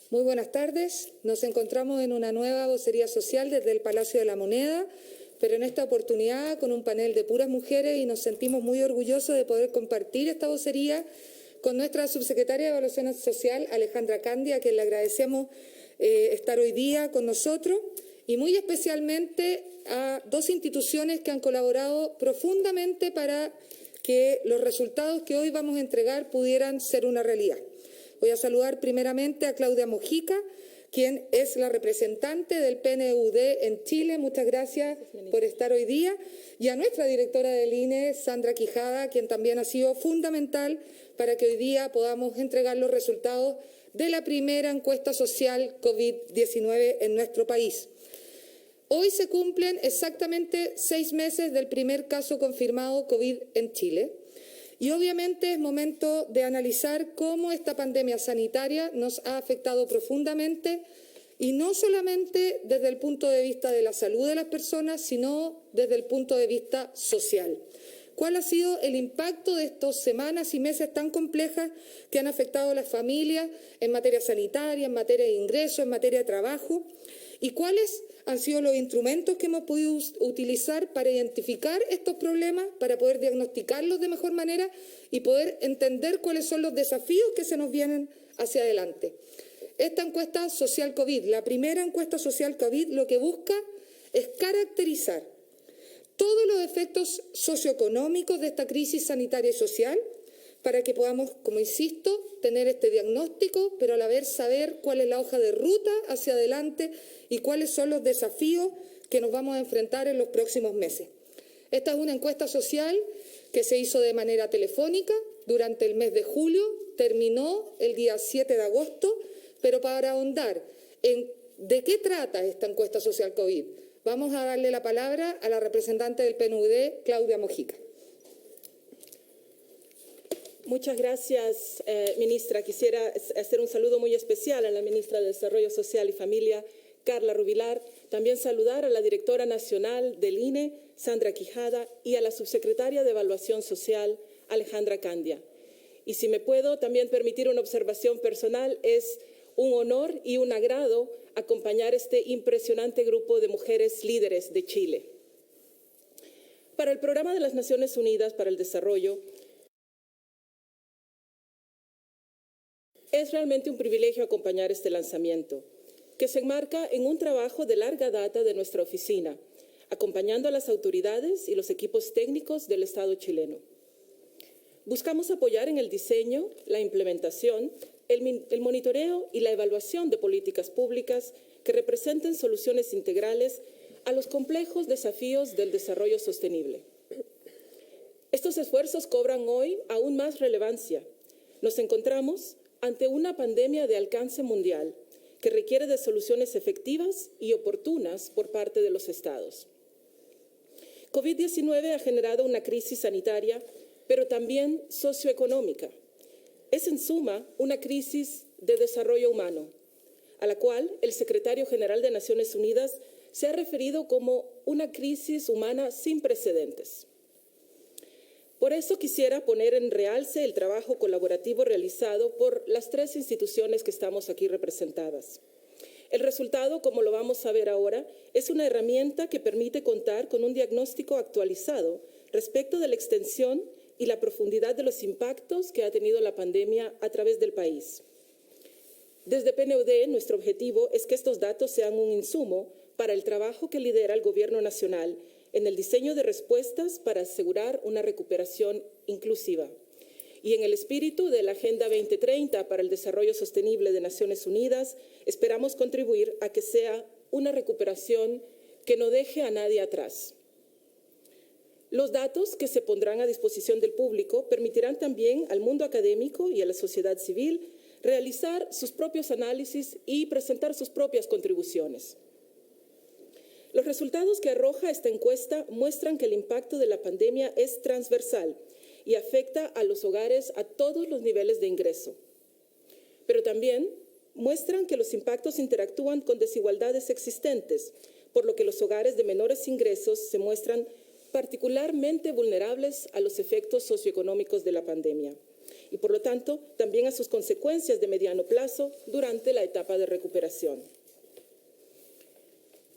Muy buenas tardes. Nos encontramos en una nueva vocería social desde el Palacio de la Moneda, pero en esta oportunidad con un panel de puras mujeres, y nos sentimos muy orgullosos de poder compartir esta vocería con nuestra subsecretaria de Evaluación Social, Alejandra Candia, a quien le agradecemos estar hoy día con nosotros, y muy especialmente a dos instituciones que han colaborado profundamente para que los resultados que hoy vamos a entregar pudieran ser una realidad. Voy a saludar primeramente a Claudia Mojica, quien es la representante del PNUD en Chile. Muchas gracias por estar hoy día. Y a nuestra directora del INE, Sandra Quijada, quien también ha sido fundamental para que hoy día podamos entregar los resultados de la primera encuesta social COVID-19 en nuestro país. Hoy se cumplen exactamente 6 meses del primer caso confirmado COVID en Chile. Y obviamente es momento de analizar cómo esta pandemia sanitaria nos ha afectado profundamente, y no solamente desde el punto de vista de la salud de las personas, sino desde el punto de vista social. ¿Cuál ha sido el impacto de estas semanas y meses tan complejas que han afectado a las familias en materia sanitaria, en materia de ingresos, en materia de trabajo? ¿Y cuáles han sido los instrumentos que hemos podido utilizar para identificar estos problemas, para poder diagnosticarlos de mejor manera y poder entender cuáles son los desafíos que se nos vienen hacia adelante? Esta encuesta social COVID, la primera encuesta social COVID, lo que busca es caracterizar todos los efectos socioeconómicos de esta crisis sanitaria y social, para que podamos, como insisto, tener este diagnóstico, pero a la vez saber cuál es la hoja de ruta hacia adelante y cuáles son los desafíos que nos vamos a enfrentar en los próximos meses. Esta es una encuesta social que se hizo de manera telefónica durante el mes de julio, terminó el día 7 de agosto, pero para ahondar en de qué trata esta encuesta social COVID, vamos a darle la palabra a la representante del PNUD, Claudia Mojica. Muchas gracias, ministra. Quisiera hacer un saludo muy especial a la ministra de Desarrollo Social y Familia, Carla Rubilar. También saludar a la directora nacional del INE, Sandra Quijada, y a la subsecretaria de Evaluación Social, Alejandra Candia. Y si me puedo también permitir una observación personal, es un honor y un agrado acompañar este impresionante grupo de mujeres líderes de Chile. Para el Programa de las Naciones Unidas para el Desarrollo, es realmente un privilegio acompañar este lanzamiento, que se enmarca en un trabajo de larga data de nuestra oficina, acompañando a las autoridades y los equipos técnicos del Estado chileno. Buscamos apoyar en el diseño, la implementación, el monitoreo y la evaluación de políticas públicas que representen soluciones integrales a los complejos desafíos del desarrollo sostenible. Estos esfuerzos cobran hoy aún más relevancia. Nos encontramos ante una pandemia de alcance mundial que requiere de soluciones efectivas y oportunas por parte de los Estados. COVID-19 ha generado una crisis sanitaria, pero también socioeconómica. Es en suma una crisis de desarrollo humano, a la cual el secretario general de Naciones Unidas se ha referido como una crisis humana sin precedentes. Por eso quisiera poner en realce el trabajo colaborativo realizado por las 3 instituciones que estamos aquí representadas. El resultado, como lo vamos a ver ahora, es una herramienta que permite contar con un diagnóstico actualizado respecto de la extensión y la profundidad de los impactos que ha tenido la pandemia a través del país. Desde PNUD, nuestro objetivo es que estos datos sean un insumo para el trabajo que lidera el Gobierno Nacional en el diseño de respuestas para asegurar una recuperación inclusiva. Y en el espíritu de la Agenda 2030 para el Desarrollo Sostenible de Naciones Unidas, esperamos contribuir a que sea una recuperación que no deje a nadie atrás. Los datos que se pondrán a disposición del público permitirán también al mundo académico y a la sociedad civil realizar sus propios análisis y presentar sus propias contribuciones. Los resultados que arroja esta encuesta muestran que el impacto de la pandemia es transversal y afecta a los hogares a todos los niveles de ingreso. pero también muestran que los impactos interactúan con desigualdades existentes, por lo que los hogares de menores ingresos se muestran particularmente vulnerables a los efectos socioeconómicos de la pandemia y, por lo tanto, también a sus consecuencias de mediano plazo durante la etapa de recuperación.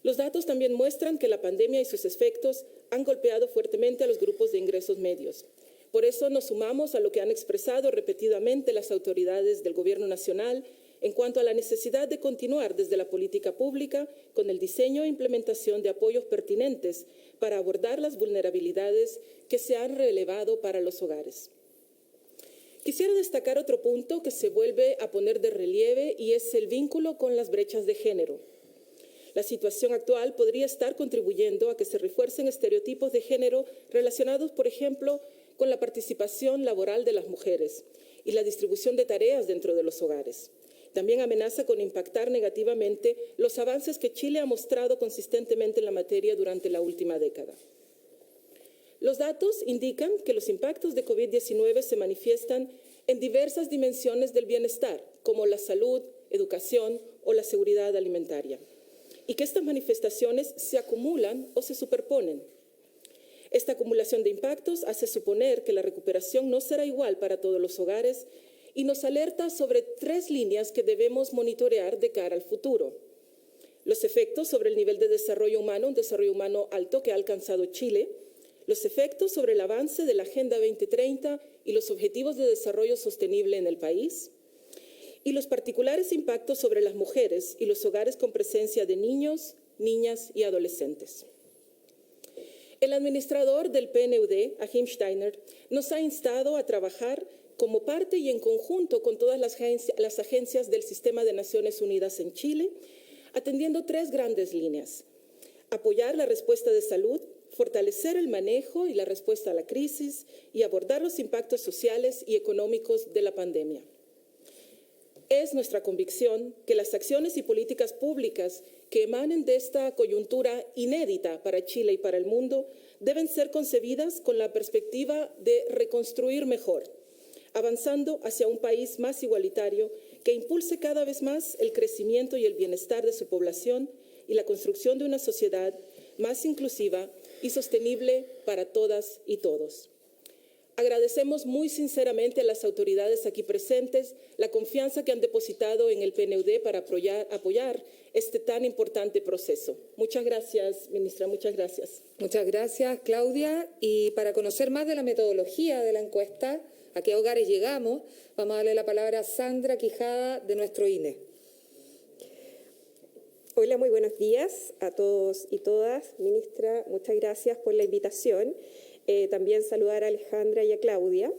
Los datos también muestran que la pandemia y sus efectos han golpeado fuertemente a los grupos de ingresos medios. Por eso nos sumamos a lo que han expresado repetidamente las autoridades del Gobierno Nacional en cuanto a la necesidad de continuar desde la política pública con el diseño e implementación de apoyos pertinentes para abordar las vulnerabilidades que se han relevado para los hogares. Quisiera destacar otro punto que se vuelve a poner de relieve y es el vínculo con las brechas de género. La situación actual podría estar contribuyendo a que se refuercen estereotipos de género relacionados, por ejemplo, con la participación laboral de las mujeres y la distribución de tareas dentro de los hogares. También amenaza con impactar negativamente los avances que Chile ha mostrado consistentemente en la materia durante la última década. Los datos indican que los impactos de COVID-19 se manifiestan en diversas dimensiones del bienestar, como la salud, educación o la seguridad alimentaria, y que estas manifestaciones se acumulan o se superponen. Esta acumulación de impactos hace suponer que la recuperación no será igual para todos los hogares y nos alerta sobre 3 líneas que debemos monitorear de cara al futuro. Los efectos sobre el nivel de desarrollo humano, un desarrollo humano alto que ha alcanzado Chile, los efectos sobre el avance de la Agenda 2030 y los objetivos de desarrollo sostenible en el país, y los particulares impactos sobre las mujeres y los hogares con presencia de niños, niñas y adolescentes. El administrador del PNUD, Achim Steiner, nos ha instado a trabajar como parte y en conjunto con todas las agencias del Sistema de Naciones Unidas en Chile, atendiendo 3 grandes líneas: apoyar la respuesta de salud, fortalecer el manejo y la respuesta a la crisis y abordar los impactos sociales y económicos de la pandemia. Es nuestra convicción que las acciones y políticas públicas que emanen de esta coyuntura inédita para Chile y para el mundo deben ser concebidas con la perspectiva de reconstruir mejor, avanzando hacia un país más igualitario que impulse cada vez más el crecimiento y el bienestar de su población y la construcción de una sociedad más inclusiva y sostenible para todas y todos. Agradecemos muy sinceramente a las autoridades aquí presentes la confianza que han depositado en el PNUD para apoyar este tan importante proceso. Muchas gracias, ministra, muchas gracias. Muchas gracias, Claudia. Y para conocer más de la metodología de la encuesta, a qué hogares llegamos, vamos a darle la palabra a Sandra Quijada de nuestro INE. Hola, muy buenos días a todos y todas. Ministra, muchas gracias por la invitación. También saludar a Alejandra y a Claudia.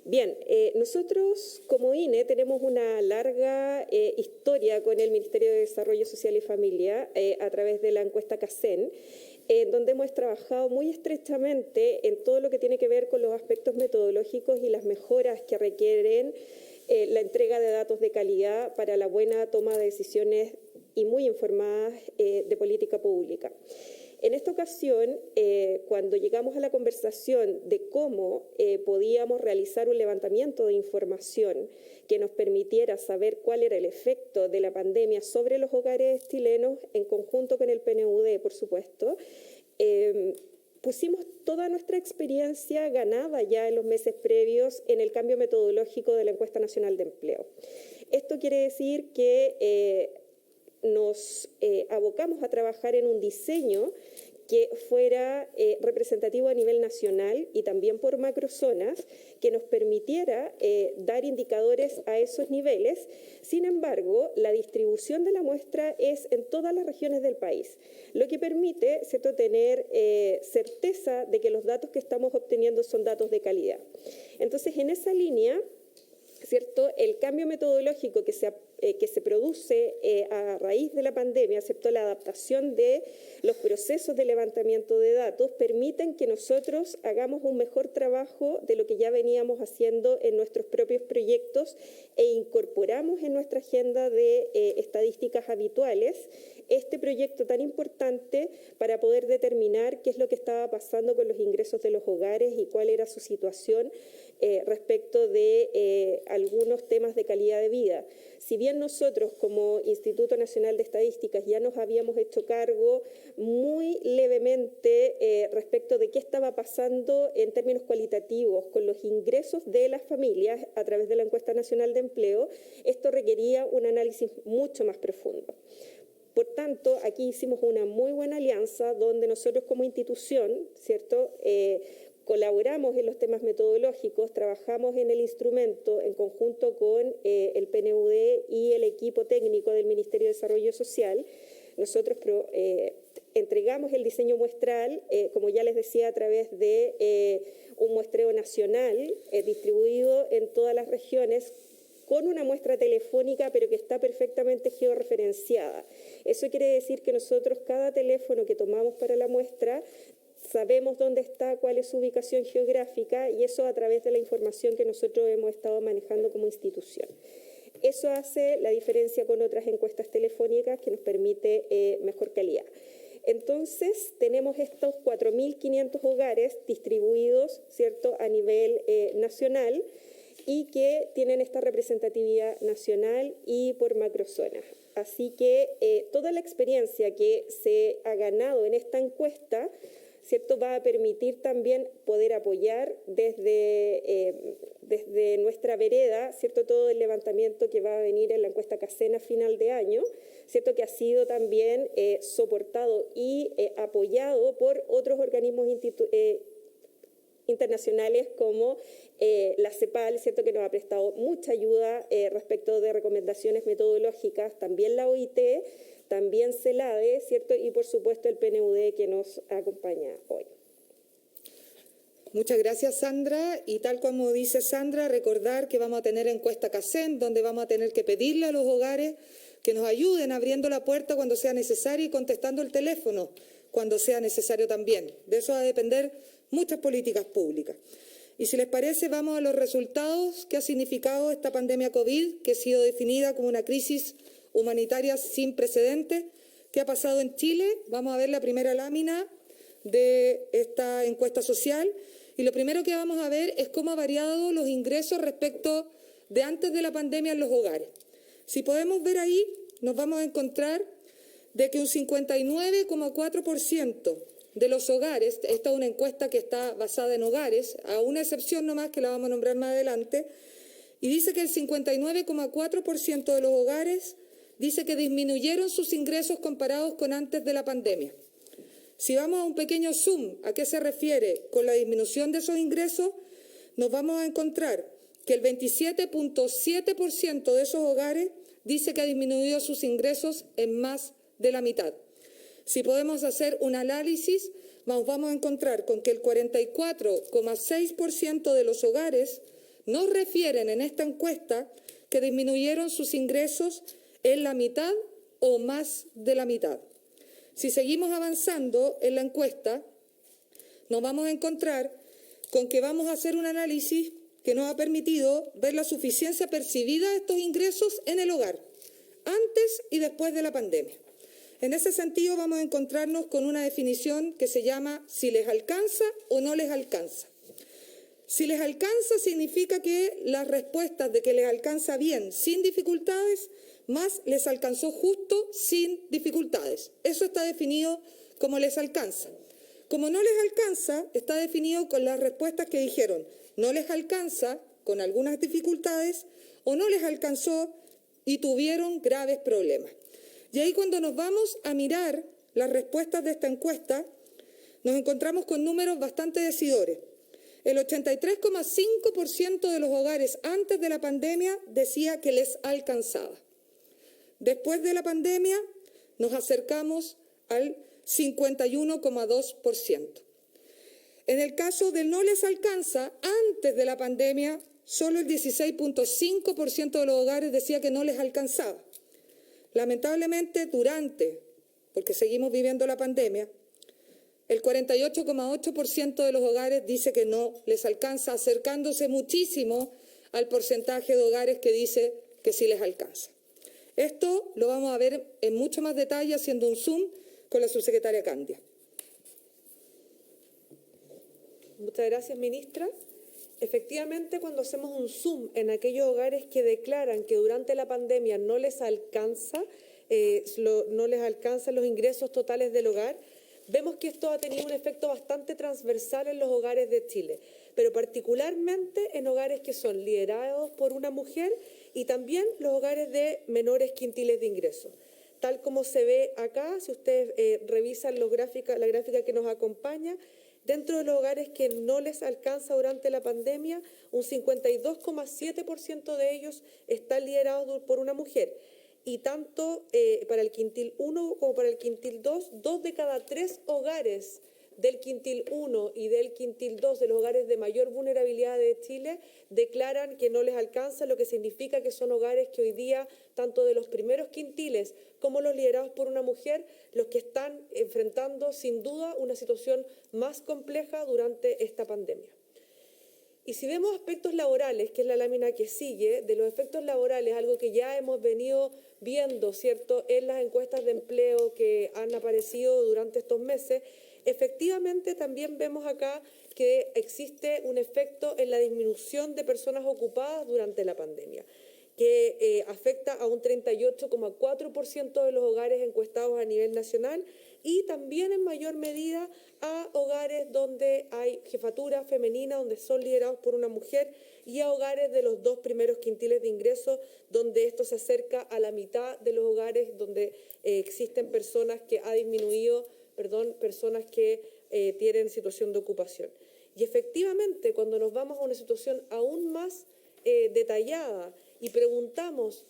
Bien, nosotros como INE tenemos una larga historia con el Ministerio de Desarrollo Social y Familia a través de la encuesta CACEN, donde hemos trabajado muy estrechamente en todo lo que tiene que ver con los aspectos metodológicos y las mejoras que requieren la entrega de datos de calidad para la buena toma de decisiones y muy informadas de política pública. En esta ocasión, cuando llegamos a la conversación de cómo podíamos realizar un levantamiento de información que nos permitiera saber cuál era el efecto de la pandemia sobre los hogares chilenos, en conjunto con el PNUD, por supuesto, pusimos toda nuestra experiencia ganada ya en los meses previos en el cambio metodológico de la Encuesta Nacional de Empleo. Esto quiere decir que nos abocamos a trabajar en un diseño que fuera representativo a nivel nacional y también por macrozonas, que nos permitiera dar indicadores a esos niveles. Sin embargo, la distribución de la muestra es en todas las regiones del país, lo que permite, ¿cierto?, tener certeza de que los datos que estamos obteniendo son datos de calidad. Entonces, en esa línea, ¿cierto?, el cambio metodológico que se produce a raíz de la pandemia, ¿cierto?, la adaptación de los procesos de levantamiento de datos, permiten que nosotros hagamos un mejor trabajo de lo que ya veníamos haciendo en nuestros propios proyectos e incorporamos en nuestra agenda de estadísticas habituales este proyecto tan importante para poder determinar qué es lo que estaba pasando con los ingresos de los hogares y cuál era su situación respecto de algunos temas de calidad de vida. Si bien nosotros como Instituto Nacional de Estadísticas ya nos habíamos hecho cargo muy levemente respecto de qué estaba pasando en términos cualitativos con los ingresos de las familias a través de la Encuesta Nacional de Empleo, esto requería un análisis mucho más profundo. Por tanto, aquí hicimos una muy buena alianza donde nosotros como institución, ¿cierto?, colaboramos en los temas metodológicos, trabajamos en el instrumento en conjunto con el PNUD y el equipo técnico del Ministerio de Desarrollo Social. Nosotros entregamos el diseño muestral, como ya les decía, a través de un muestreo nacional distribuido en todas las regiones, con una muestra telefónica, pero que está perfectamente georreferenciada. Eso quiere decir que nosotros, cada teléfono que tomamos para la muestra, sabemos dónde está, cuál es su ubicación geográfica, y eso a través de la información que nosotros hemos estado manejando como institución. Eso hace la diferencia con otras encuestas telefónicas que nos permite mejor calidad. Entonces, tenemos estos 4.500 hogares distribuidos, ¿cierto?, a nivel nacional, y que tienen esta representatividad nacional y por macrozonas. Así que toda la experiencia que se ha ganado en esta encuesta, ¿cierto?, va a permitir también poder apoyar desde nuestra vereda, ¿cierto?, todo el levantamiento que va a venir en la encuesta Casena final de año, ¿cierto?, que ha sido también soportado y apoyado por otros organismos internacionales como la CEPAL, ¿cierto?, que nos ha prestado mucha ayuda respecto de recomendaciones metodológicas, también la OIT, también CELADE, ¿cierto?, y por supuesto el PNUD que nos acompaña hoy. Muchas gracias, Sandra. Y tal como dice Sandra, recordar que vamos a tener encuesta CACEN, donde vamos a tener que pedirle a los hogares que nos ayuden abriendo la puerta cuando sea necesario y contestando el teléfono cuando sea necesario también. De eso va a depender muchas políticas públicas. Y si les parece, vamos a los resultados que ha significado esta pandemia COVID, que ha sido definida como una crisis humanitaria sin precedentes. ¿Qué ha pasado en Chile? Vamos a ver la primera lámina de esta encuesta social. Y lo primero que vamos a ver es cómo han variado los ingresos respecto de antes de la pandemia en los hogares. Si podemos ver ahí, nos vamos a encontrar de que un 59,4% de los hogares, esta es una encuesta que está basada en hogares, a una excepción nomás que la vamos a nombrar más adelante, y dice que el 59,4% de los hogares dice que disminuyeron sus ingresos comparados con antes de la pandemia. Si vamos a un pequeño zoom, ¿a qué se refiere con la disminución de esos ingresos? Nos vamos a encontrar que el 27,7% de esos hogares dice que ha disminuido sus ingresos en más de la mitad. Si podemos hacer un análisis, nos vamos a encontrar con que el 44,6% de los hogares nos refieren en esta encuesta que disminuyeron sus ingresos en la mitad o más de la mitad. Si seguimos avanzando en la encuesta, nos vamos a encontrar con que vamos a hacer un análisis que nos ha permitido ver la suficiencia percibida de estos ingresos en el hogar, antes y después de la pandemia. En ese sentido, vamos a encontrarnos con una definición que se llama si les alcanza o no les alcanza. Si les alcanza significa que las respuestas de que les alcanza bien, sin dificultades, más les alcanzó justo sin dificultades. Eso está definido como les alcanza. Como no les alcanza, está definido con las respuestas que dijeron no les alcanza con algunas dificultades o no les alcanzó y tuvieron graves problemas. Y ahí cuando nos vamos a mirar las respuestas de esta encuesta, nos encontramos con números bastante decidores. El 83,5% de los hogares antes de la pandemia decía que les alcanzaba. Después de la pandemia nos acercamos al 51,2%. En el caso de no les alcanza, antes de la pandemia, solo el 16,5% de los hogares decía que no les alcanzaba. Lamentablemente, porque seguimos viviendo la pandemia, el 48,8% de los hogares dice que no les alcanza, acercándose muchísimo al porcentaje de hogares que dice que sí les alcanza. Esto lo vamos a ver en mucho más detalle haciendo un zoom con la subsecretaria Candia. Muchas gracias, ministra. Efectivamente, cuando hacemos un zoom en aquellos hogares que declaran que durante la pandemia no les alcanzan los ingresos totales del hogar, vemos que esto ha tenido un efecto bastante transversal en los hogares de Chile, pero particularmente en hogares que son liderados por una mujer y también los hogares de menores quintiles de ingresos. Tal como se ve acá, si ustedes revisan la gráfica que nos acompaña, dentro de los hogares que no les alcanza durante la pandemia, un 52,7% de ellos están liderados por una mujer. Y tanto para el quintil 1 como para el quintil 2, 2 de cada 3 hogares del quintil 1 y del quintil 2, de los hogares de mayor vulnerabilidad de Chile, declaran que no les alcanza, lo que significa que son hogares que hoy día, tanto de los primeros quintiles como los liderados por una mujer, los que están enfrentando sin duda una situación más compleja durante esta pandemia. Y si vemos aspectos laborales, que es la lámina que sigue, de los efectos laborales, algo que ya hemos venido viendo, ¿cierto?, en las encuestas de empleo que han aparecido durante estos meses, efectivamente también vemos acá que existe un efecto en la disminución de personas ocupadas durante la pandemia, que afecta a un 38,4% de los hogares encuestados a nivel nacional y también en mayor medida a hogares donde hay jefatura femenina, donde son liderados por una mujer, y a hogares de los 2 primeros quintiles de ingresos, donde esto se acerca a la mitad de los hogares donde existen personas que personas que tienen situación de ocupación. Y efectivamente, cuando nos vamos a una situación aún más detallada y preguntamos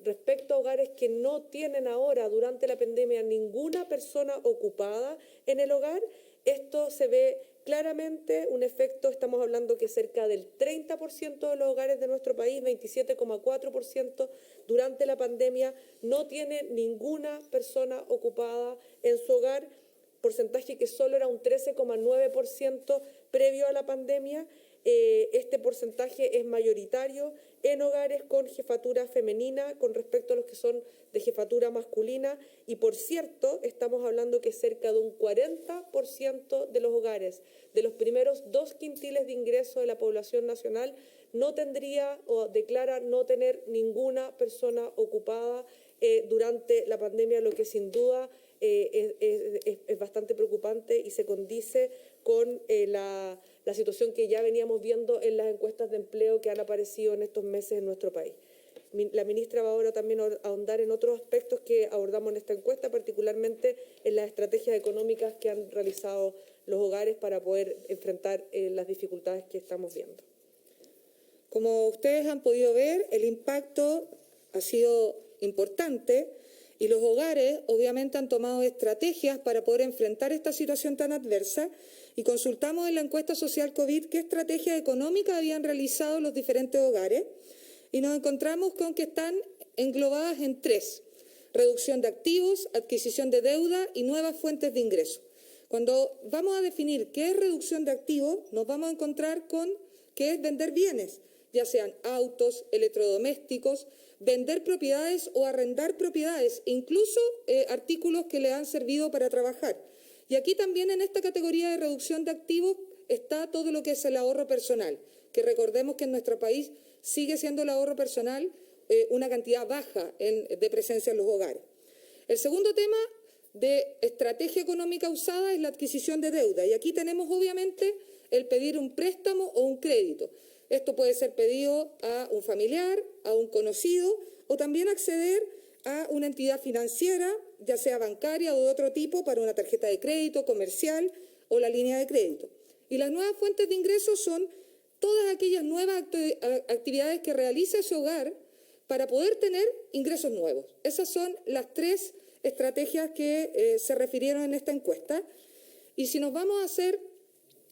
respecto a hogares que no tienen ahora, durante la pandemia, ninguna persona ocupada en el hogar, esto se ve claramente un efecto. Estamos hablando que cerca del 30% de los hogares de nuestro país, 27,4%, durante la pandemia no tiene ninguna persona ocupada en su hogar, porcentaje que solo era un 13,9% previo a la pandemia. Este porcentaje es mayoritario en hogares con jefatura femenina con respecto a los que son de jefatura masculina, y por cierto, estamos hablando que cerca de un 40% de los hogares de los primeros 2 quintiles de ingreso de la población nacional no tendría o declara no tener ninguna persona ocupada durante la pandemia, lo que sin duda es bastante preocupante y se condice con la situación que ya veníamos viendo en las encuestas de empleo que han aparecido en estos meses en nuestro país. La ministra va ahora también a ahondar en otros aspectos que abordamos en esta encuesta, particularmente en las estrategias económicas que han realizado los hogares para poder enfrentar las dificultades que estamos viendo. Como ustedes han podido ver, el impacto ha sido importante y los hogares obviamente han tomado estrategias para poder enfrentar esta situación tan adversa, y consultamos en la encuesta social COVID qué estrategias económicas habían realizado los diferentes hogares y nos encontramos con que están englobadas en 3: reducción de activos, adquisición de deuda y nuevas fuentes de ingreso. Cuando vamos a definir qué es reducción de activos, nos vamos a encontrar con que es vender bienes, ya sean autos, electrodomésticos, vender propiedades o arrendar propiedades, incluso artículos que le han servido para trabajar. Y aquí también en esta categoría de reducción de activos está todo lo que es el ahorro personal, que recordemos que en nuestro país sigue siendo el ahorro personal una cantidad baja de presencia en los hogares. El segundo tema de estrategia económica usada es la adquisición de deuda, y aquí tenemos obviamente el pedir un préstamo o un crédito. Esto puede ser pedido a un familiar, a un conocido, o también acceder a una entidad financiera, ya sea bancaria o de otro tipo, para una tarjeta de crédito, comercial o la línea de crédito. Y las nuevas fuentes de ingresos son todas aquellas nuevas actividades que realiza ese hogar para poder tener ingresos nuevos. Esas son las 3 estrategias que se refirieron en esta encuesta. Y si nos vamos a hacer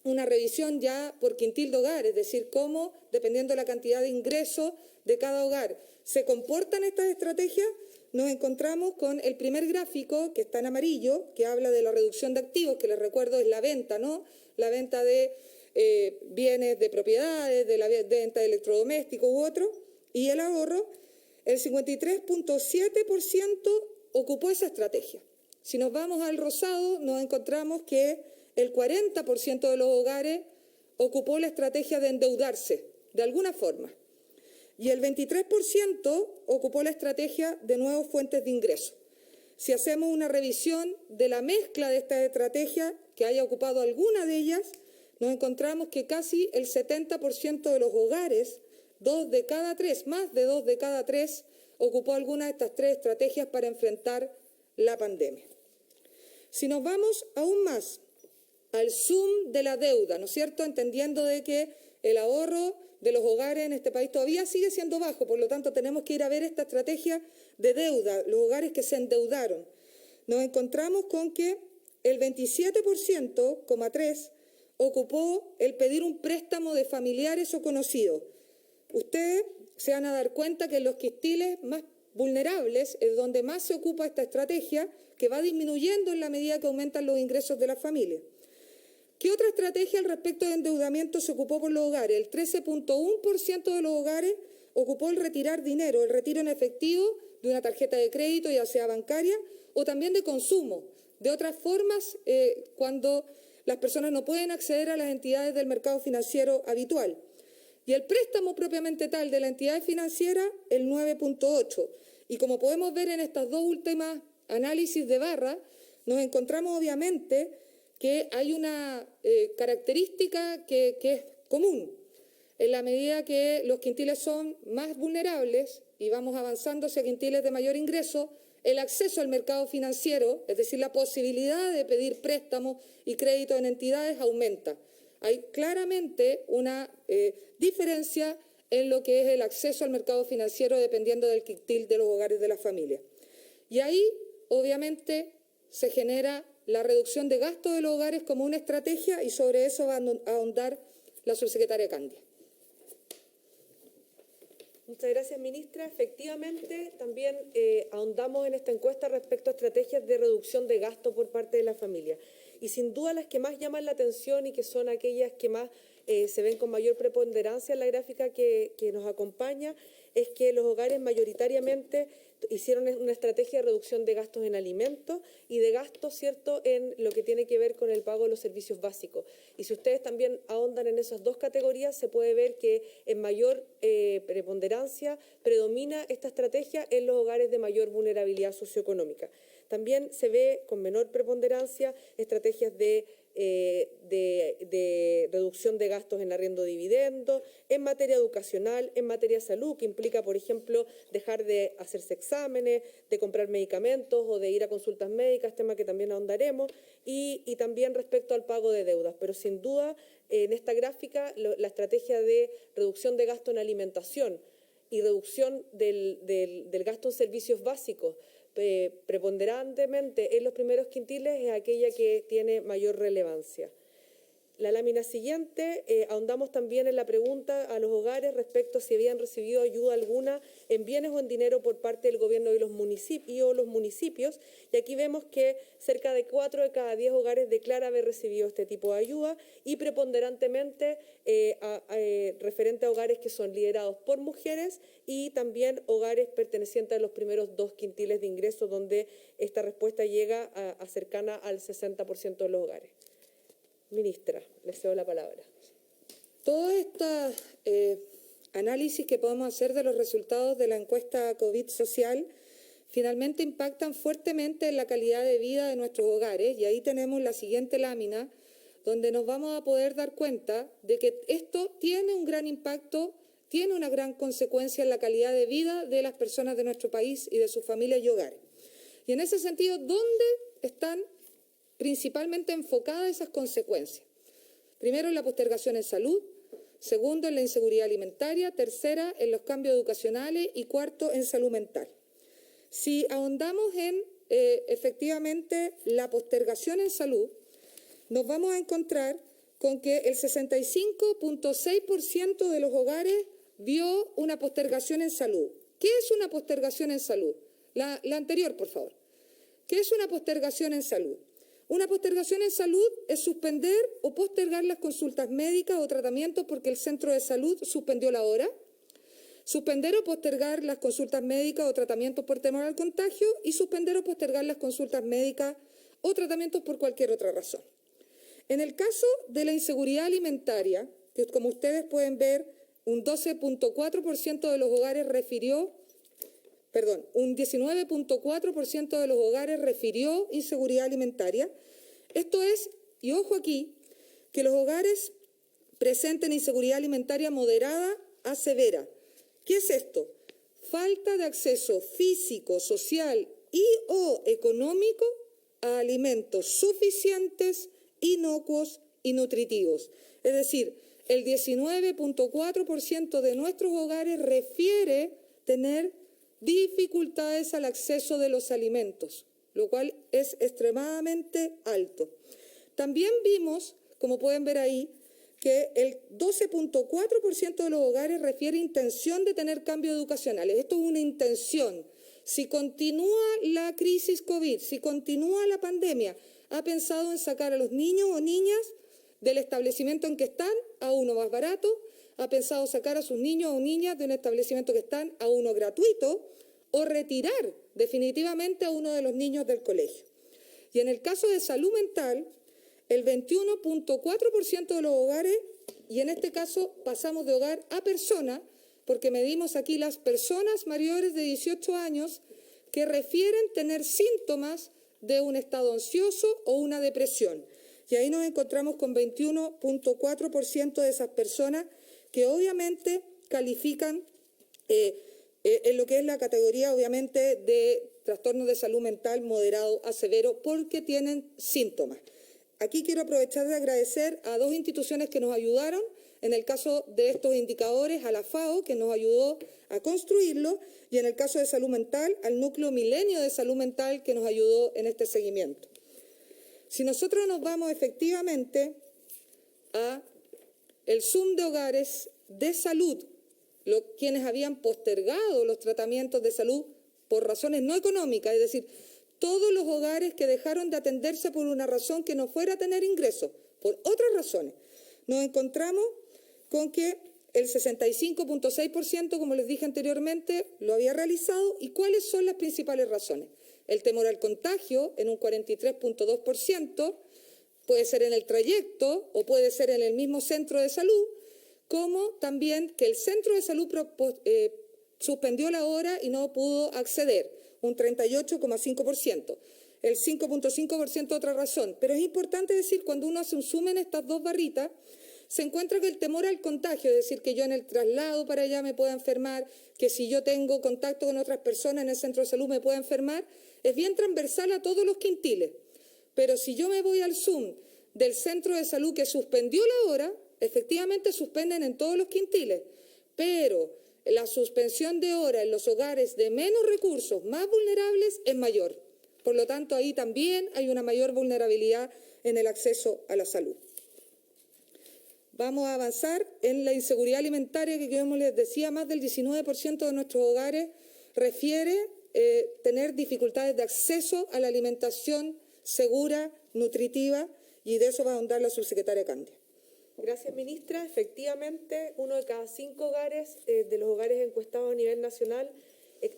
una revisión ya por quintil de hogar, es decir, cómo, dependiendo de la cantidad de ingresos de cada hogar, se comportan estas estrategias, nos encontramos con el primer gráfico, que está en amarillo, que habla de la reducción de activos, que les recuerdo es la venta, ¿no? La venta de bienes de propiedades, de la venta de electrodomésticos u otros, y el ahorro, el 53,7% ocupó esa estrategia. Si nos vamos al rosado, nos encontramos que el 40% de los hogares ocupó la estrategia de endeudarse, de alguna forma. Y el 23% ocupó la estrategia de nuevas fuentes de ingresos. Si hacemos una revisión de la mezcla de estas estrategias, que haya ocupado alguna de ellas, nos encontramos que casi el 70% de los hogares, 2 de cada 3, más de 2 de cada 3, ocupó alguna de estas 3 estrategias para enfrentar la pandemia. Si nos vamos aún más al zoom de la deuda, ¿no es cierto?, entendiendo de que el ahorro de los hogares en este país todavía sigue siendo bajo, por lo tanto tenemos que ir a ver esta estrategia de deuda, los hogares que se endeudaron. Nos encontramos con que el 27,3% ocupó el pedir un préstamo de familiares o conocidos. Ustedes se van a dar cuenta que en los quintiles más vulnerables es donde más se ocupa esta estrategia, que va disminuyendo en la medida que aumentan los ingresos de las familias. ¿Qué otra estrategia al respecto de endeudamiento se ocupó por los hogares? El 13,1% de los hogares ocupó el retirar dinero, el retiro en efectivo de una tarjeta de crédito, ya sea bancaria, o también de consumo. De otras formas, cuando las personas no pueden acceder a las entidades del mercado financiero habitual. Y el préstamo propiamente tal de la entidad financiera, el 9,8%. Y como podemos ver en estas dos últimas análisis de barra, nos encontramos obviamente que hay una característica que es común. En la medida que los quintiles son más vulnerables y vamos avanzando hacia quintiles de mayor ingreso, el acceso al mercado financiero, es decir, la posibilidad de pedir préstamos y créditos en entidades aumenta. Hay claramente una diferencia en lo que es el acceso al mercado financiero dependiendo del quintil de los hogares de las familias. Y ahí, obviamente, se genera la reducción de gastos de los hogares como una estrategia y sobre eso va a ahondar la subsecretaria Candia. Muchas gracias, ministra. Efectivamente, también ahondamos en esta encuesta respecto a estrategias de reducción de gasto por parte de la familia. Y sin duda las que más llaman la atención y que son aquellas que más se ven con mayor preponderancia en la gráfica que nos acompaña, es que los hogares mayoritariamente hicieron una estrategia de reducción de gastos en alimentos y de gastos, ¿cierto?, en lo que tiene que ver con el pago de los servicios básicos. Y si ustedes también ahondan en esas dos categorías, se puede ver que en mayor preponderancia predomina esta estrategia en los hogares de mayor vulnerabilidad socioeconómica. También se ve con menor preponderancia estrategias de reducción de gastos en arriendo de dividendos, en materia educacional, en materia de salud, que implica, por ejemplo, dejar de hacerse exámenes, de comprar medicamentos o de ir a consultas médicas, tema que también ahondaremos, y también respecto al pago de deudas. Pero sin duda, en esta gráfica, la estrategia de reducción de gasto en alimentación y reducción del gasto en servicios básicos, preponderantemente en los primeros quintiles, es aquella que tiene mayor relevancia. La lámina siguiente, ahondamos también en la pregunta a los hogares respecto a si habían recibido ayuda alguna en bienes o en dinero por parte del gobierno de los municipios, y aquí vemos que cerca de 4 de cada 10 hogares declara haber recibido este tipo de ayuda, y preponderantemente referente a hogares que son liderados por mujeres y también hogares pertenecientes a los primeros 2 quintiles de ingresos, donde esta respuesta llega a cercana al 60% de los hogares. Ministra, le cedo la palabra. Todos estos análisis que podemos hacer de los resultados de la encuesta COVID social finalmente impactan fuertemente en la calidad de vida de nuestros hogares, y ahí tenemos la siguiente lámina donde nos vamos a poder dar cuenta de que esto tiene un gran impacto, tiene una gran consecuencia en la calidad de vida de las personas de nuestro país y de sus familias y hogares. Y en ese sentido, ¿dónde están principalmente enfocadas esas consecuencias? Primero, en la postergación en salud; segundo, en la inseguridad alimentaria; tercera, en los cambios educacionales; y cuarto, en salud mental. Si ahondamos en efectivamente la postergación en salud, nos vamos a encontrar con que el 65,6% de los hogares vio una postergación en salud. ¿Qué es una postergación en salud? La anterior, por favor. ¿Qué es una postergación en salud? Una postergación en salud es suspender o postergar las consultas médicas o tratamientos porque el centro de salud suspendió la hora, suspender o postergar las consultas médicas o tratamientos por temor al contagio, y suspender o postergar las consultas médicas o tratamientos por cualquier otra razón. En el caso de la inseguridad alimentaria, que como ustedes pueden ver, un 12.4% de los hogares un 19.4% de los hogares refirió inseguridad alimentaria. Esto es, y ojo aquí, que los hogares presenten inseguridad alimentaria moderada a severa. ¿Qué es esto? Falta de acceso físico, social y o económico a alimentos suficientes, inocuos y nutritivos. Es decir, el 19.4% de nuestros hogares refiere tener dificultades al acceso de los alimentos, lo cual es extremadamente alto. También vimos, como pueden ver ahí, que el 12.4% de los hogares refiere intención de tener cambios educacionales. Esto es una intención. Si continúa la crisis COVID, si continúa la pandemia, ¿ha pensado en sacar a los niños o niñas del establecimiento en que están a uno más barato? ¿Ha pensado sacar a sus niños o niñas de un establecimiento que están a uno gratuito o retirar definitivamente a uno de los niños del colegio? Y en el caso de salud mental, el 21.4% de los hogares, y en este caso pasamos de hogar a persona, porque medimos aquí las personas mayores de 18 años que refieren tener síntomas de un estado ansioso o una depresión. Y ahí nos encontramos con 21.4% de esas personas que obviamente califican en lo que es la categoría obviamente de trastornos de salud mental moderado a severo porque tienen síntomas. Aquí quiero aprovechar de agradecer a dos instituciones que nos ayudaron en el caso de estos indicadores, a la FAO, que nos ayudó a construirlo, y en el caso de salud mental, al Núcleo Milenio de Salud Mental, que nos ayudó en este seguimiento. Si nosotros nos vamos efectivamente a el Zoom de hogares de salud, quienes habían postergado los tratamientos de salud por razones no económicas, es decir, todos los hogares que dejaron de atenderse por una razón que no fuera tener ingresos, por otras razones, nos encontramos con que el 65.6%, como les dije anteriormente, lo había realizado. ¿Y cuáles son las principales razones? El temor al contagio, en un 43.2%, puede ser en el trayecto o puede ser en el mismo centro de salud, como también que el centro de salud suspendió la hora y no pudo acceder, un 38.5%. El 5.5% otra razón. Pero es importante decir, cuando uno hace un zoom en estas dos barritas, se encuentra que el temor al contagio, es decir, que yo en el traslado para allá me pueda enfermar, que si yo tengo contacto con otras personas en el centro de salud me pueda enfermar, es bien transversal a todos los quintiles. Pero si yo me voy al zoom del centro de salud que suspendió la hora, efectivamente suspenden en todos los quintiles, pero la suspensión de hora en los hogares de menos recursos, más vulnerables, es mayor. Por lo tanto, ahí también hay una mayor vulnerabilidad en el acceso a la salud. Vamos a avanzar en la inseguridad alimentaria, que como les decía, más del 19% de nuestros hogares refiere tener dificultades de acceso a la alimentación segura, nutritiva, y de eso va a ahondar la subsecretaria Candia. Gracias, ministra. Efectivamente, 1 de cada 5 hogares de los hogares encuestados a nivel nacional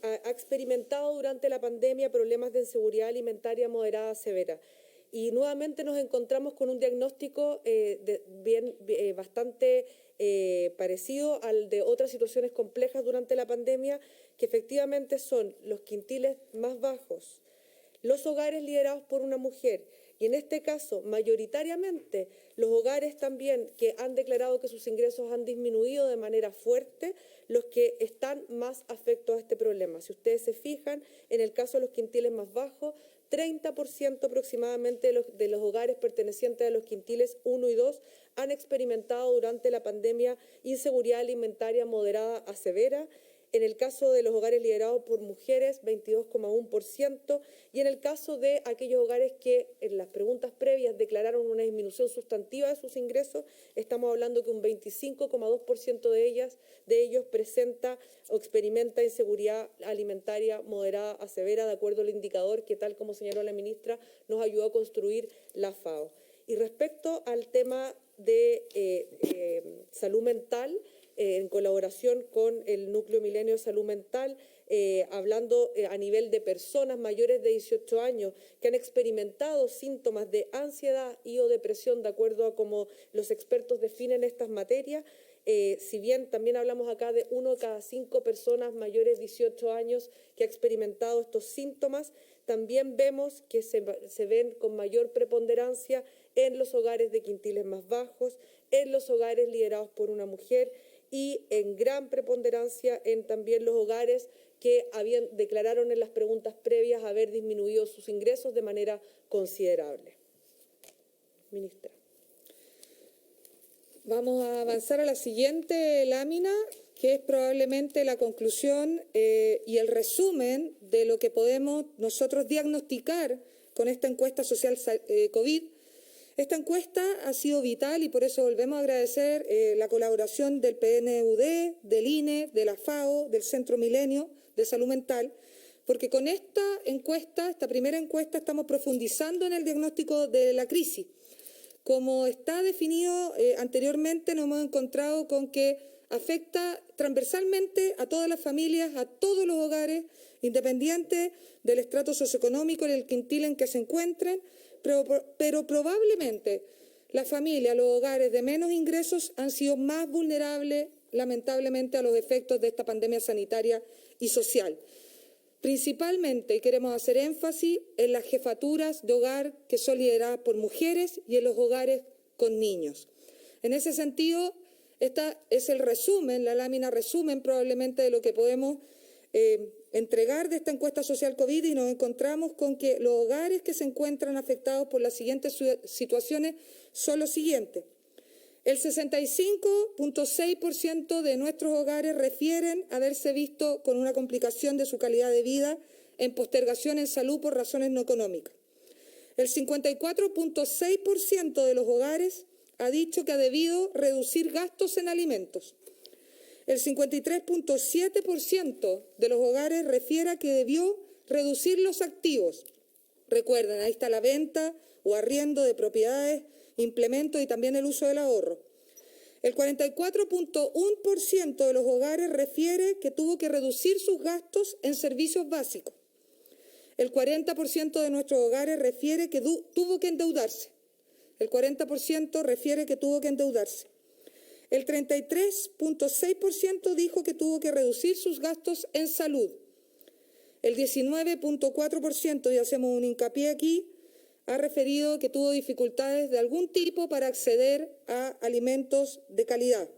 ha experimentado durante la pandemia problemas de inseguridad alimentaria moderada a severa. Y nuevamente nos encontramos con un diagnóstico bastante parecido al de otras situaciones complejas durante la pandemia, que efectivamente son los quintiles más bajos, los hogares liderados por una mujer, y en este caso, mayoritariamente, los hogares también que han declarado que sus ingresos han disminuido de manera fuerte, los que están más afectos a este problema. Si ustedes se fijan, en el caso de los quintiles más bajos, 30% aproximadamente de los hogares pertenecientes a los quintiles 1 y 2 han experimentado durante la pandemia inseguridad alimentaria moderada a severa. En el caso de los hogares liderados por mujeres, 22,1%, y en el caso de aquellos hogares que en las preguntas previas declararon una disminución sustantiva de sus ingresos, estamos hablando que un 25,2% de ellos presenta o experimenta inseguridad alimentaria moderada a severa, de acuerdo al indicador que, tal como señaló la ministra, nos ayudó a construir la FAO. Y respecto al tema de salud mental, en colaboración con el Núcleo Milenio de Salud Mental, hablando a nivel de personas mayores de 18 años que han experimentado síntomas de ansiedad y o depresión, de acuerdo a cómo los expertos definen estas materias. Si bien también hablamos acá de 1 de cada 5 personas mayores de 18 años que ha experimentado estos síntomas, también vemos que se ven con mayor preponderancia en los hogares de quintiles más bajos, en los hogares liderados por una mujer y en gran preponderancia en también los hogares que declararon en las preguntas previas haber disminuido sus ingresos de manera considerable. Ministra. Vamos a avanzar a la siguiente lámina, que es probablemente la conclusión y el resumen de lo que podemos nosotros diagnosticar con esta encuesta social COVID. Esta encuesta ha sido vital y por eso volvemos a agradecer la colaboración del PNUD, del INE, de la FAO, del Centro Milenio de Salud Mental, porque con esta encuesta, esta primera encuesta, estamos profundizando en el diagnóstico de la crisis. Como está definido anteriormente, nos hemos encontrado con que afecta transversalmente a todas las familias, a todos los hogares, independiente del estrato socioeconómico en el quintil en que se encuentren, pero probablemente las familias, los hogares de menos ingresos han sido más vulnerables, lamentablemente, a los efectos de esta pandemia sanitaria y social. Principalmente, y queremos hacer énfasis, en las jefaturas de hogar que son lideradas por mujeres y en los hogares con niños. En ese sentido, esta es el resumen, la lámina resumen probablemente de lo que podemos entregar de esta encuesta social COVID, y nos encontramos con que los hogares que se encuentran afectados por las siguientes situaciones son los siguientes. El 65.6% de nuestros hogares refieren haberse visto con una complicación de su calidad de vida en postergación en salud por razones no económicas. El 54.6% de los hogares ha dicho que ha debido reducir gastos en alimentos. El 53.7% de los hogares refiere que debió reducir los activos. Recuerden, ahí está la venta o arriendo de propiedades, implementos y también el uso del ahorro. El 44.1% de los hogares refiere que tuvo que reducir sus gastos en servicios básicos. El 40% de nuestros hogares refiere que tuvo que endeudarse. El 40% refiere que tuvo que endeudarse. El 33.6% dijo que tuvo que reducir sus gastos en salud. El 19.4%, y hacemos un hincapié aquí, ha referido que tuvo dificultades de algún tipo para acceder a alimentos de calidad.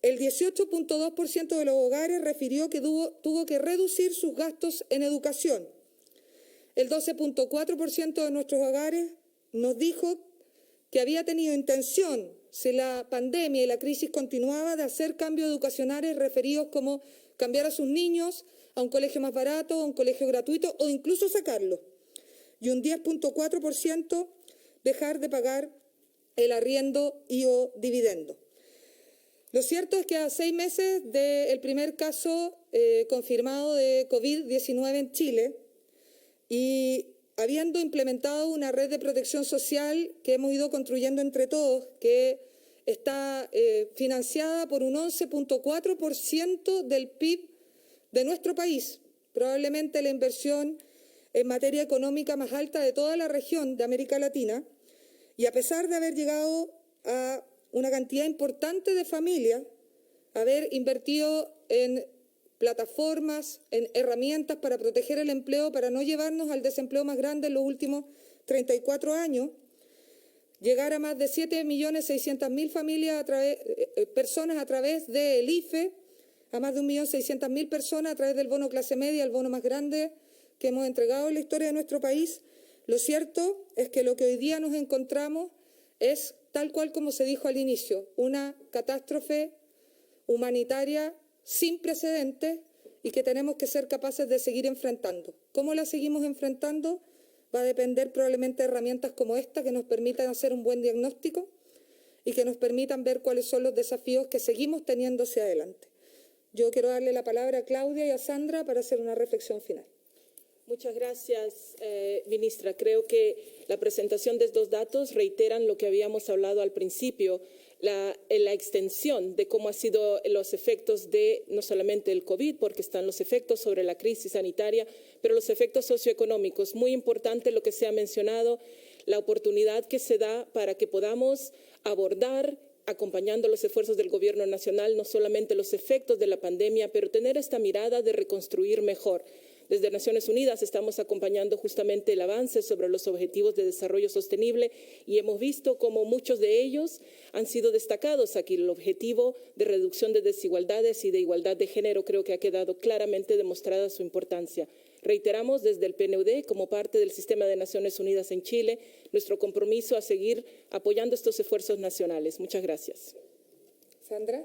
El 18.2% de los hogares refirió que tuvo que reducir sus gastos en educación. El 12.4% de nuestros hogares nos dijo que había tenido intención, si la pandemia y la crisis continuaba, de hacer cambios educacionales referidos como cambiar a sus niños a un colegio más barato, a un colegio gratuito o incluso sacarlo. Y un 10.4% dejar de pagar el arriendo y o dividendo. Lo cierto es que a 6 meses del primer caso confirmado de COVID-19 en Chile y habiendo implementado una red de protección social que hemos ido construyendo entre todos, que está financiada por un 11.4% del PIB de nuestro país, probablemente la inversión en materia económica más alta de toda la región de América Latina, y a pesar de haber llegado a una cantidad importante de familias, haber invertido en plataformas, en herramientas para proteger el empleo, para no llevarnos al desempleo más grande en los últimos 34 años, llegar a más de 7.600.000 familias personas a través del IFE, a más de 1.600.000 personas a través del bono clase media, el bono más grande que hemos entregado en la historia de nuestro país. Lo cierto es que lo que hoy día nos encontramos es, tal cual como se dijo al inicio, una catástrofe humanitaria sin precedentes y que tenemos que ser capaces de seguir enfrentando. ¿Cómo la seguimos enfrentando? Va a depender probablemente de herramientas como esta que nos permitan hacer un buen diagnóstico y que nos permitan ver cuáles son los desafíos que seguimos teniendo hacia adelante. Yo quiero darle la palabra a Claudia y a Sandra para hacer una reflexión final. Muchas gracias, ministra. Creo que la presentación de estos datos reiteran lo que habíamos hablado al principio, la extensión de cómo han sido los efectos de no solamente el COVID, porque están los efectos sobre la crisis sanitaria, pero los efectos socioeconómicos. Muy importante lo que se ha mencionado, la oportunidad que se da para que podamos abordar, acompañando los esfuerzos del Gobierno nacional, no solamente los efectos de la pandemia, pero tener esta mirada de reconstruir mejor. Desde Naciones Unidas estamos acompañando justamente el avance sobre los objetivos de desarrollo sostenible y hemos visto cómo muchos de ellos han sido destacados aquí. El objetivo de reducción de desigualdades y de igualdad de género creo que ha quedado claramente demostrada su importancia. Reiteramos desde el PNUD, como parte del sistema de Naciones Unidas en Chile, nuestro compromiso a seguir apoyando estos esfuerzos nacionales. Muchas gracias. Sandra.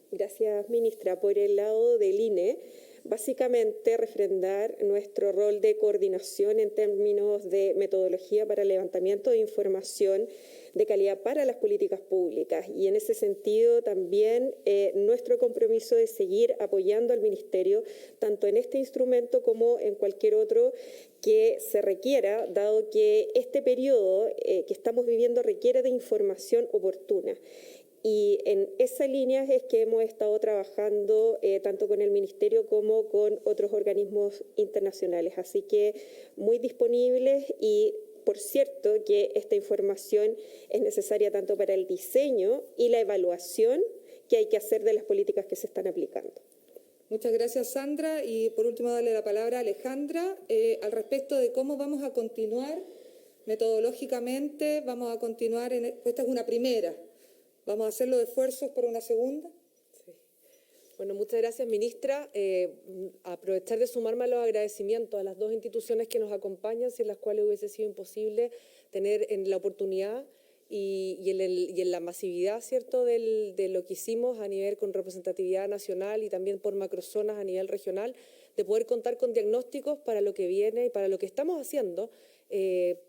Gracias, ministra. Por el lado del INE, básicamente refrendar nuestro rol de coordinación en términos de metodología para el levantamiento de información de calidad para las políticas públicas. Y en ese sentido también nuestro compromiso de seguir apoyando al Ministerio, tanto en este instrumento como en cualquier otro que se requiera, dado que este periodo que estamos viviendo requiere de información oportuna. Y en esa línea es que hemos estado trabajando tanto con el Ministerio como con otros organismos internacionales. Así que muy disponibles y, por cierto, que esta información es necesaria tanto para el diseño y la evaluación que hay que hacer de las políticas que se están aplicando. Muchas gracias, Sandra. Y por último, darle la palabra a Alejandra al respecto de cómo vamos a continuar metodológicamente. Vamos a continuar, esta es una primera. ¿Vamos a hacer los esfuerzos por una segunda? Sí. Bueno, muchas gracias, ministra. Aprovechar de sumarme a los agradecimientos a las dos instituciones que nos acompañan, sin las cuales hubiese sido imposible tener en la oportunidad y en la masividad, ¿cierto?, de lo que hicimos a nivel con representatividad nacional y también por macrozonas a nivel regional, de poder contar con diagnósticos para lo que viene y para lo que estamos haciendo,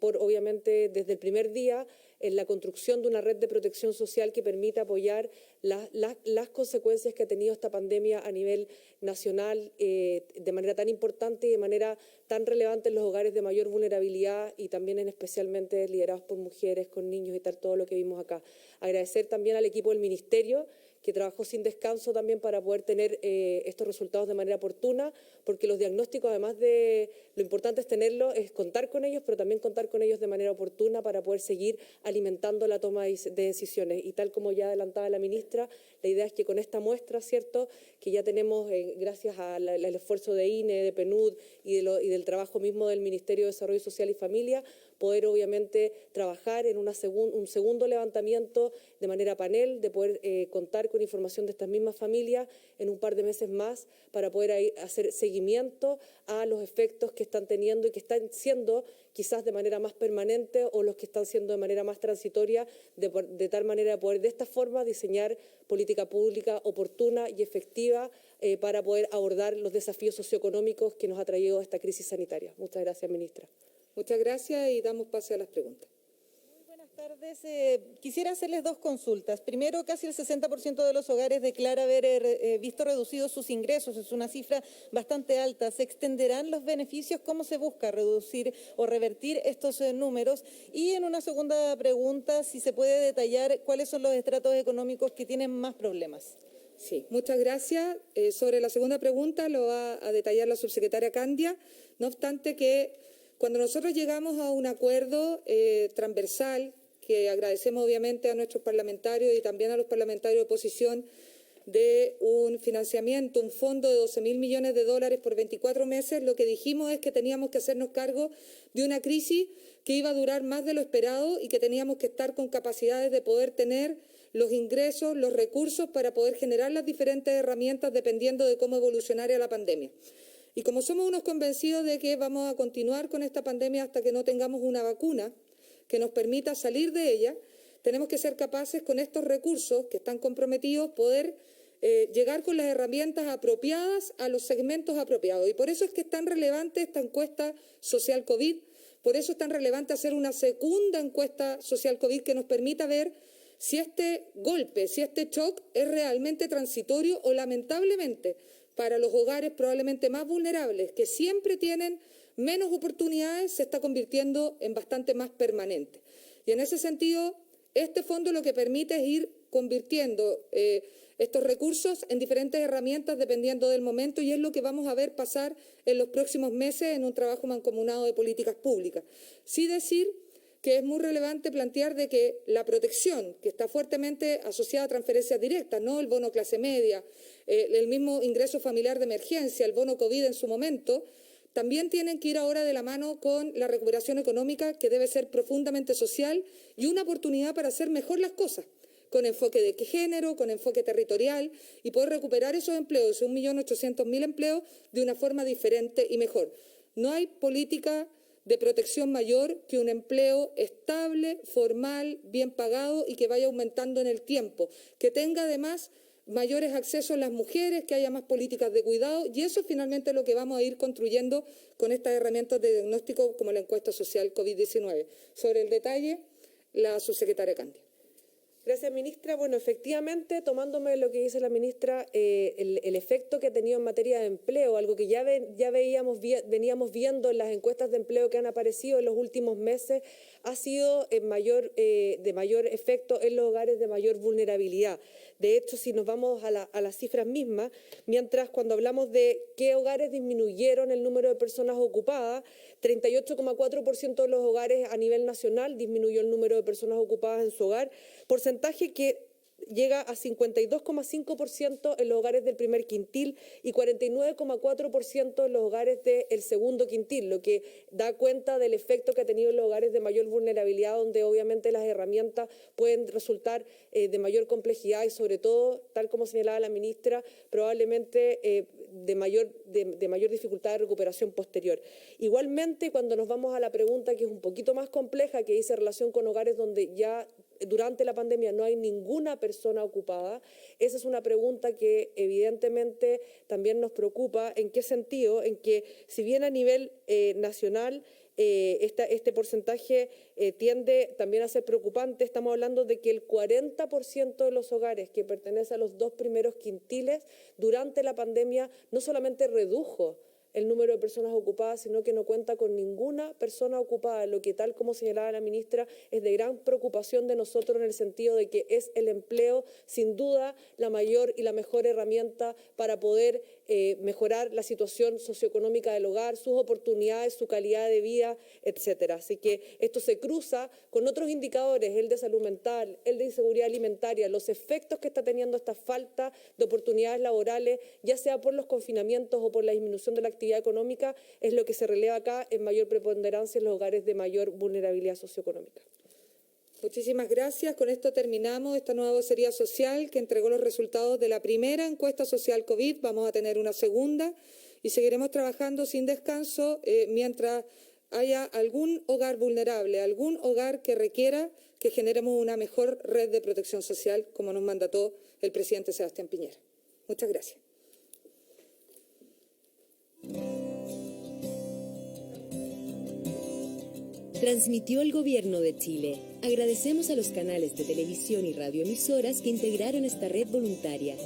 obviamente desde el primer día, en la construcción de una red de protección social que permita apoyar las consecuencias que ha tenido esta pandemia a nivel nacional de manera tan importante y de manera tan relevante en los hogares de mayor vulnerabilidad y también especialmente liderados por mujeres, con niños y tal, todo lo que vimos acá. Agradecer también al equipo del Ministerio que trabajó sin descanso también para poder tener estos resultados de manera oportuna, porque los diagnósticos, además de lo importante es tenerlos, es contar con ellos, pero también contar con ellos de manera oportuna para poder seguir alimentando la toma de decisiones. Y tal como ya adelantaba la ministra, la idea es que con esta muestra, ¿cierto?, que ya tenemos, gracias al esfuerzo de INE, de PNUD y del trabajo mismo del Ministerio de Desarrollo Social y Familia, poder obviamente trabajar en un segundo levantamiento de manera panel, de poder contar con información de estas mismas familias en un par de meses más para poder hacer seguimiento a los efectos que están teniendo y que están siendo quizás de manera más permanente o los que están siendo de manera más transitoria, de tal manera poder de esta forma diseñar política pública oportuna y efectiva para poder abordar los desafíos socioeconómicos que nos ha traído esta crisis sanitaria. Muchas gracias, ministra. Muchas gracias y damos pase a las preguntas. Muy buenas tardes. Quisiera hacerles dos consultas. Primero, casi el 60% de los hogares declara haber visto reducidos sus ingresos. Es una cifra bastante alta. ¿Se extenderán los beneficios? ¿Cómo se busca reducir o revertir estos números? Y en una segunda pregunta, si se puede detallar cuáles son los estratos económicos que tienen más problemas. Sí, muchas gracias. Sobre la segunda pregunta lo va a detallar la subsecretaria Candia. No obstante que cuando nosotros llegamos a un acuerdo transversal, que agradecemos obviamente a nuestros parlamentarios y también a los parlamentarios de oposición, de un financiamiento, un fondo de $12.000 millones por 24 meses, lo que dijimos es que teníamos que hacernos cargo de una crisis que iba a durar más de lo esperado y que teníamos que estar con capacidades de poder tener los ingresos, los recursos para poder generar las diferentes herramientas dependiendo de cómo evolucionara la pandemia. Y como somos unos convencidos de que vamos a continuar con esta pandemia hasta que no tengamos una vacuna que nos permita salir de ella, tenemos que ser capaces con estos recursos que están comprometidos poder llegar con las herramientas apropiadas a los segmentos apropiados. Y por eso es que es tan relevante esta encuesta social COVID, por eso es tan relevante hacer una segunda encuesta social COVID que nos permita ver si este golpe, si este shock es realmente transitorio o lamentablemente para los hogares probablemente más vulnerables, que siempre tienen menos oportunidades, se está convirtiendo en bastante más permanente. Y en ese sentido, este fondo lo que permite es ir convirtiendo estos recursos en diferentes herramientas dependiendo del momento, y es lo que vamos a ver pasar en los próximos meses en un trabajo mancomunado de políticas públicas. Sí decir que es muy relevante plantear de que la protección, que está fuertemente asociada a transferencias directas, ¿no? El bono clase media, el mismo ingreso familiar de emergencia, el bono COVID en su momento, también tienen que ir ahora de la mano con la recuperación económica, que debe ser profundamente social y una oportunidad para hacer mejor las cosas, con enfoque de género, con enfoque territorial, y poder recuperar esos empleos, 1.800.000 empleos, de una forma diferente y mejor. No hay política de protección mayor que un empleo estable, formal, bien pagado y que vaya aumentando en el tiempo, que tenga además mayores accesos a las mujeres, que haya más políticas de cuidado, y eso finalmente es lo que vamos a ir construyendo con estas herramientas de diagnóstico como la encuesta social COVID-19. Sobre el detalle, la subsecretaria Candia. Gracias, ministra. Bueno, efectivamente, tomándome lo que dice la ministra, el efecto que ha tenido en materia de empleo, algo que ya veníamos viendo en las encuestas de empleo que han aparecido en los últimos meses, ha sido de mayor efecto en los hogares de mayor vulnerabilidad. De hecho, si nos vamos a las cifras mismas, mientras cuando hablamos de qué hogares disminuyeron el número de personas ocupadas, 38,4% de los hogares a nivel nacional disminuyó el número de personas ocupadas en su hogar, porcentaje que llega a 52,5% en los hogares del primer quintil y 49,4% en los hogares del segundo quintil, lo que da cuenta del efecto que ha tenido en los hogares de mayor vulnerabilidad, donde obviamente las herramientas pueden resultar de mayor complejidad y sobre todo, tal como señalaba la ministra, probablemente de mayor dificultad de recuperación posterior. Igualmente, cuando nos vamos a la pregunta que es un poquito más compleja, que dice relación con hogares donde ya durante la pandemia no hay ninguna persona ocupada, esa es una pregunta que evidentemente también nos preocupa. ¿En qué sentido? En que si bien a nivel nacional este porcentaje tiende también a ser preocupante, estamos hablando de que el 40% de los hogares que pertenecen a los 2 primeros quintiles durante la pandemia no solamente redujo el número de personas ocupadas, sino que no cuenta con ninguna persona ocupada, lo que, tal como señalaba la ministra, es de gran preocupación de nosotros en el sentido de que es el empleo, sin duda, la mayor y la mejor herramienta para poder mejorar la situación socioeconómica del hogar, sus oportunidades, su calidad de vida, etcétera. Así que esto se cruza con otros indicadores, el de salud mental, el de inseguridad alimentaria, los efectos que está teniendo esta falta de oportunidades laborales, ya sea por los confinamientos o por la disminución de la actividad económica, es lo que se releva acá en mayor preponderancia en los hogares de mayor vulnerabilidad socioeconómica. Muchísimas gracias. Con esto terminamos esta nueva vocería social que entregó los resultados de la primera encuesta social COVID. Vamos a tener una segunda y seguiremos trabajando sin descanso mientras haya algún hogar vulnerable, algún hogar que requiera que generemos una mejor red de protección social, como nos mandató el presidente Sebastián Piñera. Muchas gracias. Transmitió el Gobierno de Chile. Agradecemos a los canales de televisión y radioemisoras que integraron esta red voluntaria.